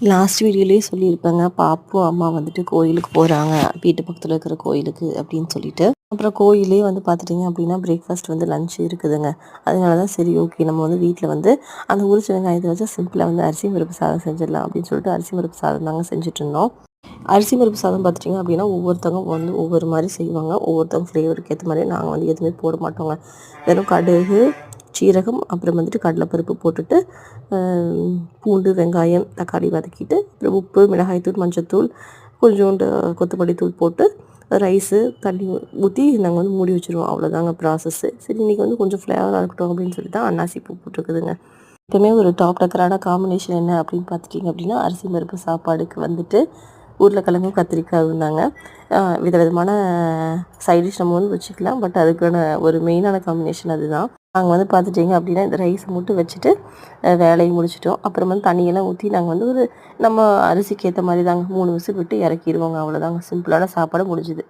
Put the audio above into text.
Last வீடியோலேயே சொல்லியிருப்பேங்க, பாப்பு அம்மா வந்துட்டு கோயிலுக்கு போகிறாங்க, வீட்டு பக்கத்தில் இருக்கிற கோயிலுக்கு அப்படின்னு சொல்லிட்டு. அப்புறம் கோயிலே வந்து பார்த்துட்டிங்க அப்படின்னா பிரேக்ஃபாஸ்ட் வந்து லஞ்ச் இருக்குதுங்க. அதனால தான் சரி ஓகே நம்ம வந்து வீட்டில் வந்து அந்த உரிச்ச வெங்காயத்தை வச்சு சிம்பிளாக வந்து அரிசி பருப்பு சாதம் செஞ்சிடலாம் அப்படின்னு சொல்லிட்டு அரிசி பருப்பு சாதம் தாங்க செஞ்சுட்டு இருந்தோம். அரிசி பருப்பு சாதம் பார்த்துட்டிங்க அப்படின்னா ஒவ்வொருத்தவங்க வந்து ஒவ்வொரு மாதிரி செய்வாங்க. ஒவ்வொருத்தவங்க ஃப்ளேவருக்கு ஏற்ற மாதிரி நாங்கள் வந்து எதுவுமே போட மாட்டோங்க. வெறும் கடுகு, சீரகம், அப்புறம் வந்துட்டு கடலைப்பருப்பு போட்டுட்டு பூண்டு, வெங்காயம், தக்காளி வதக்கிட்டு அப்புறம் உப்பு, மிளகாய்த்தூள், மஞ்சத்தூள், கொஞ்சோண்டு கொத்தமல்லி தூள் போட்டு ரைஸு தண்ணி ஊற்றி நாங்கள் வந்து மூடி வச்சுருவோம். அவ்வளோதாங்க ப்ராசஸ்ஸு. சரி இன்றைக்கி வந்து கொஞ்சம் ஃப்ளேவராக இருக்கட்டும் அப்படின்னு சொல்லிட்டு தான் அன்னாசி பூ போட்டிருக்குதுங்க. எப்பவுமே ஒரு டாப் டக்கரான காம்பினேஷன் என்ன அப்படின்னு பார்த்துட்டிங்க அப்படின்னா அரிசி பருப்பு சாப்பாடுக்கு வந்துட்டு உருளைக்கிழங்கும் கத்திரிக்காயும் இருந்தாங்க. விதவிதமான சைட் டிஷ் நம்ம வந்து வச்சுக்கலாம். பட் அதுக்கான ஒரு மெயினான காம்பினேஷன் அதுதான். நாங்கள் வந்து பார்த்துட்டிங்க அப்படின்னா இந்த ரைஸ் மட்டும் வச்சுட்டு வேலையை முடிச்சிட்டோம். அப்புறம் வந்து தண்ணியெல்லாம் ஊற்றி நாங்கள் வந்து ஒரு நம்ம அரிசிக்கு ஏற்ற மாதிரி தாங்க 3 விசில் விட்டு இறக்கிடுவோங்க. அவ்வளோதாங்க, சிம்பிளான சாப்பாடு முடிஞ்சுது.